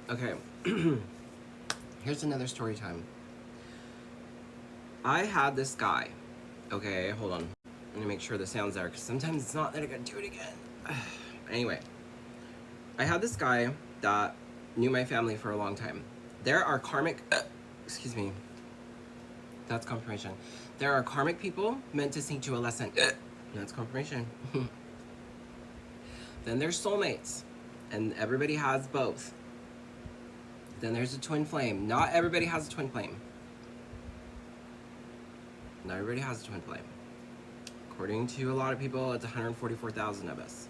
Okay. Here's another story time. I had this guy. Okay, hold on. Let me make sure the sound's there, because sometimes it's not that I gotta do it again. Anyway, I had this guy that knew my family for a long time. There are karmic... excuse me. That's confirmation. There are karmic people meant to teach you a lesson. That's confirmation. Then there's soulmates, and everybody has both. Then there's a twin flame. Not everybody has a twin flame. Not everybody has a twin flame. According to a lot of people, it's 144,000 of us.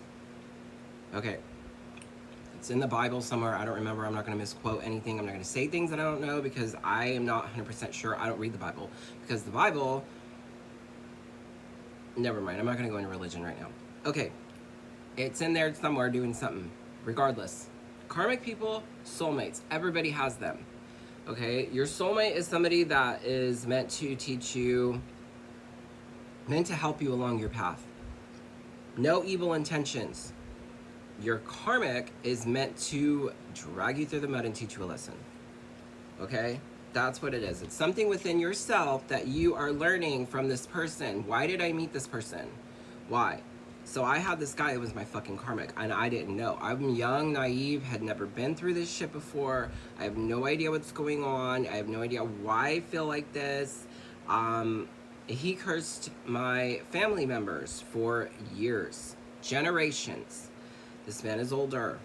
Okay. It's in the Bible somewhere. I don't remember. I'm not going to misquote anything. I'm not going to say things that I don't know, because I am not 100% sure. I don't read the Bible. Because the Bible... Never mind. I'm not going to go into religion right now. Okay. It's in there somewhere doing something. Regardless. Karmic people, soulmates. Everybody has them. Okay? Your soulmate is somebody that is meant to teach you... meant to help you along your path. No evil intentions. Your karmic is meant to drag you through the mud and teach you a lesson. Okay? That's what it is. It's something within yourself that you are learning from this person. Why did I meet this person? Why? So I had this guy who was my fucking karmic, and I didn't know. I'm young, naive, had never been through this shit before. I have no idea what's going on. I have no idea why I feel like this. He cursed my family members for years, generations. This man is older.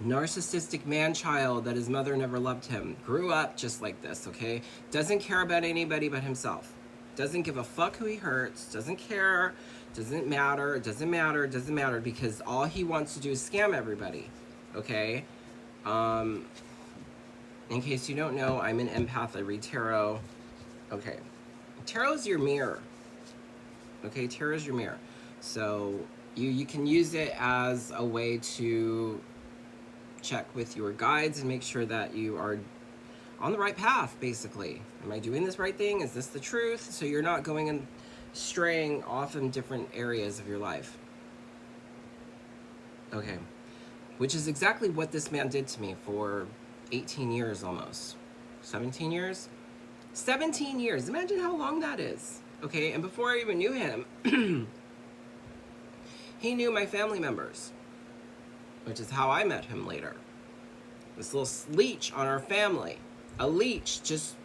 Narcissistic man-child that his mother never loved him. Grew up just like this, okay? Doesn't care about anybody but himself. Doesn't give a fuck who he hurts. Doesn't care. Doesn't matter. It doesn't matter. It doesn't matter, because all he wants to do is scam everybody, okay? In case you don't know, I'm an empath. I read tarot. Okay. Tarot is your mirror. Okay, tarot is your mirror. So you can use it as a way to check with your guides and make sure that you are on the right path, basically. Am I doing this right thing? Is this the truth? So you're not going and straying off in different areas of your life. Okay. Which is exactly what this man did to me for 18 years almost. 17 years? 17 years. Imagine how long that is. Okay, and before I even knew him, he knew my family members, which is how I met him later. This little leech on our family. A leech just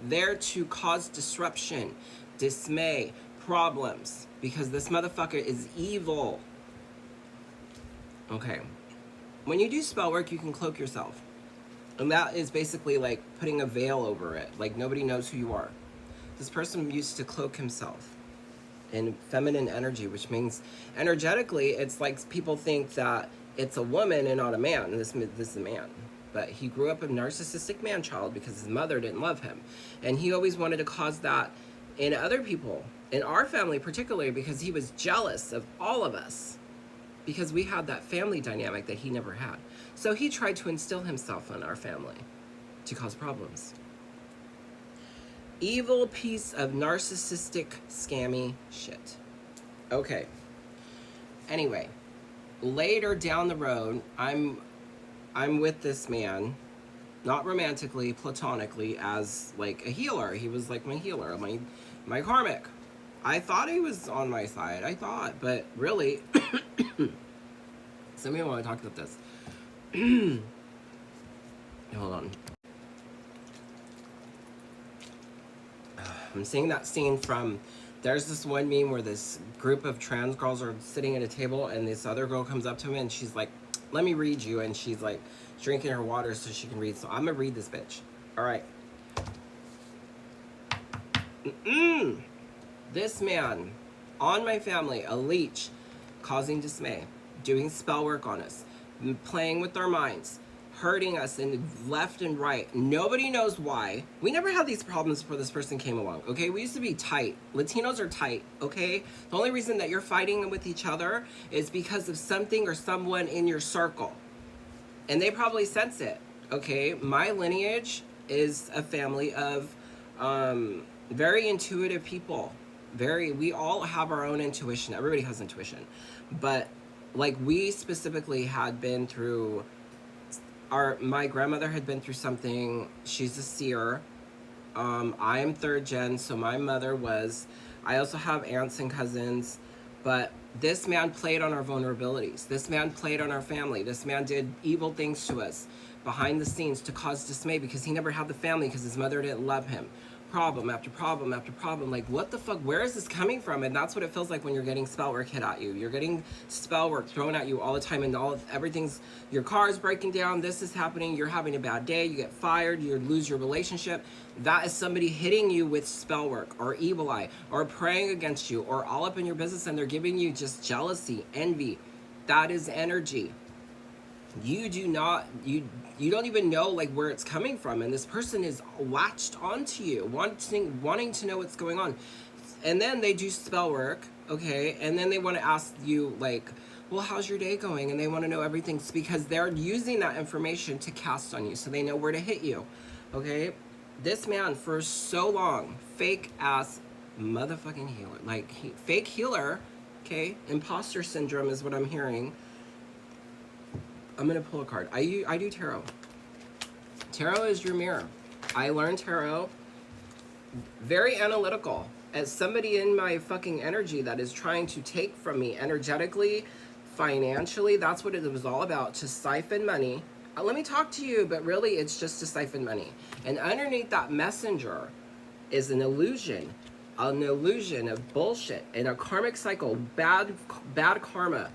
there to cause disruption, dismay, problems, because this motherfucker is evil. Okay. When you do spell work, you can cloak yourself. And that is basically like putting a veil over it. Like nobody knows who you are. This person used to cloak himself in feminine energy, which means energetically, it's like people think that it's a woman and not a man. And this is a man. But he grew up a narcissistic man-child because his mother didn't love him. And he always wanted to cause that in other people, in our family particularly, because he was jealous of all of us. Because we had that family dynamic that he never had. So he tried to instill himself in our family to cause problems. Evil piece of narcissistic, scammy shit. Okay. Anyway, later down the road, I'm with this man, not romantically, platonically, as like a healer. He was like my healer, my karmic. I thought he was on my side. I thought, but really, some of you want to talk about this. Hold on. I'm seeing that scene from, there's this one meme where this group of trans girls are sitting at a table and this other girl comes up to me and she's like, let me read you. And she's like drinking her water so she can read. So I'm going to read this bitch. All right. This man on my family, a leech, causing dismay, doing spell work on us, playing with our minds, hurting us in left and right. Nobody knows why. We never had these problems before this person came along, okay? We used to be tight. Latinos are tight, okay? The only reason that you're fighting with each other is because of something or someone in your circle. And they probably sense it, okay? My lineage is a family of very intuitive people. We all have our own intuition. Everybody has intuition. But like we specifically had been through my grandmother had been through something. She's a seer. I am third gen, so my mother was. I also have aunts and cousins, but this man played on our vulnerabilities. This man played on our family. This man did evil things to us behind the scenes to cause dismay because he never had the family because his mother didn't love him. Problem after problem after problem. Like, what the fuck? Where is this coming from? And that's what it feels like when you're getting spell work hit at you. You're getting spell work thrown at you all the time, and everything's, your car is breaking down. This is happening. You're having a bad day. You get fired. You lose your relationship. That is somebody hitting you with spell work or evil eye or praying against you or all up in your business, and they're giving you just jealousy, envy. That is energy. You don't even know like where it's coming from, and this person is latched onto you, wanting to know what's going on, and then they do spell work, okay, and then they want to ask you like, well, how's your day going? And they want to know everything because they're using that information to cast on you, so they know where to hit you, okay. This man for so long, fake ass motherfucking healer, like fake healer, okay, imposter syndrome is what I'm hearing. I'm gonna pull a card. I do tarot. Tarot is your mirror. I learned tarot. Very analytical. As somebody in my fucking energy that is trying to take from me energetically, financially, that's what it was all about, to siphon money. Let me talk to you, but really it's just to siphon money. And underneath that messenger is an illusion of bullshit and a karmic cycle, bad karma.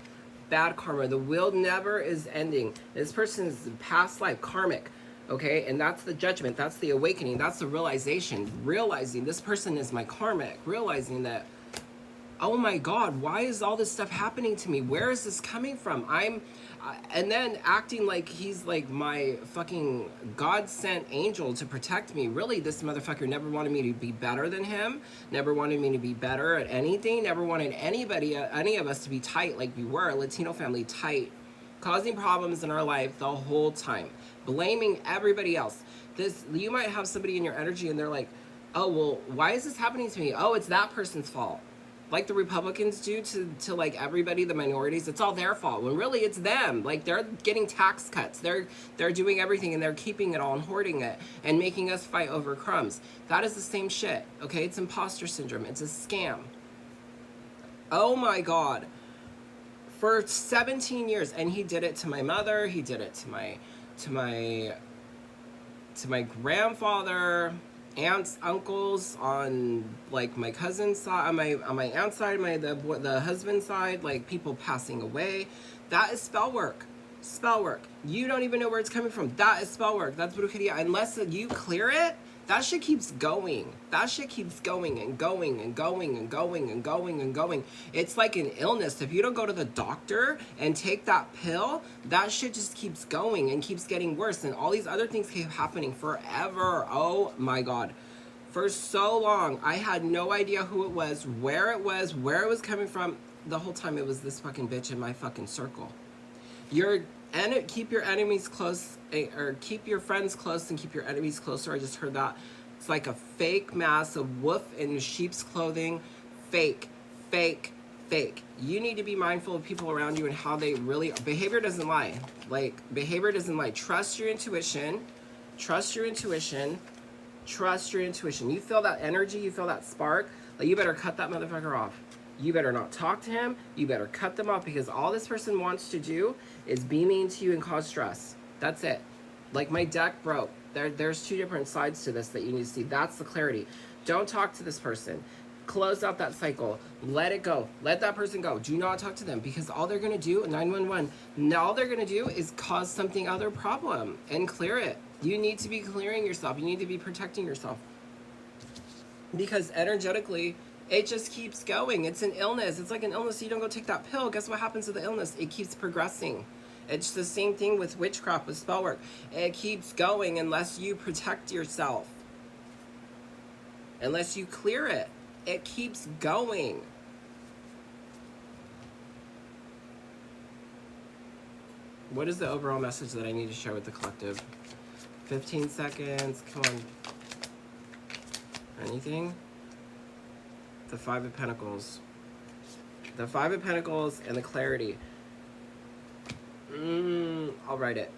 Bad karma. The wheel never is ending. This person's past life, karmic, okay? And that's the judgment. That's the awakening. That's the realization. Realizing this person is my karmic. Realizing that, oh my God, why is all this stuff happening to me? Where is this coming from? And then acting like he's like my fucking God-sent angel to protect me. Really, this motherfucker never wanted me to be better than him, never wanted me to be better at anything, never wanted anybody, any of us to be tight like we were, Latino family tight, causing problems in our life the whole time, blaming everybody else. You might have somebody in your energy and they're like, oh, well, why is this happening to me? Oh, it's that person's fault. Like the Republicans do to like everybody, the minorities, it's all their fault, when really it's them. Like, they're getting tax cuts, they're doing everything, and they're keeping it all and hoarding it and making us fight over crumbs. That is the same shit, okay? It's imposter syndrome. It's a scam. Oh my God. For 17 years, and he did it to my mother, he did it to my grandfather, aunts, uncles, on like my cousin's side, on my aunt's side, the husband's side, like people passing away. That is spell work. Spell work. You don't even know where it's coming from. That is spell work. That's brujeria. Unless you clear it, that shit keeps going. That shit keeps going and going and going and going and going and going. It's like an illness. If you don't go to the doctor and take that pill, that shit just keeps going and keeps getting worse. And all these other things keep happening forever. Oh my God. For so long, I had no idea who it was, where it was coming from. The whole time it was this fucking bitch in my fucking circle. Keep your enemies close, or keep your friends close and keep your enemies closer. I just heard that. It's like a fake mask, a wolf in sheep's clothing. Fake, fake, fake. You need to be mindful of people around you and how they really, behavior doesn't lie. Like, behavior doesn't lie. Trust your intuition. Trust your intuition. Trust your intuition. You feel that energy, you feel that spark, like, you better cut that motherfucker off. You better not talk to him. You better cut them off, because all this person wants to do is be mean to you and cause stress. That's it. Like, my deck broke. There's two different sides to this that you need to see. That's the clarity. Don't talk to this person. Close out that cycle. Let it go. Let that person go. Do not talk to them, because all they're going to do, 911, all they're going to do is cause something other problem and clear it. You need to be clearing yourself. You need to be protecting yourself. Because energetically, it just keeps going. It's an illness. It's like an illness. You don't go take that pill. Guess what happens to the illness? It keeps progressing. It's the same thing with witchcraft, with spell work. It keeps going unless you protect yourself. Unless you clear it. It keeps going. What is the overall message that I need to share with the collective? 15 seconds. Come on. Anything? The Five of Pentacles. The Five of Pentacles and the clarity. I'll write it.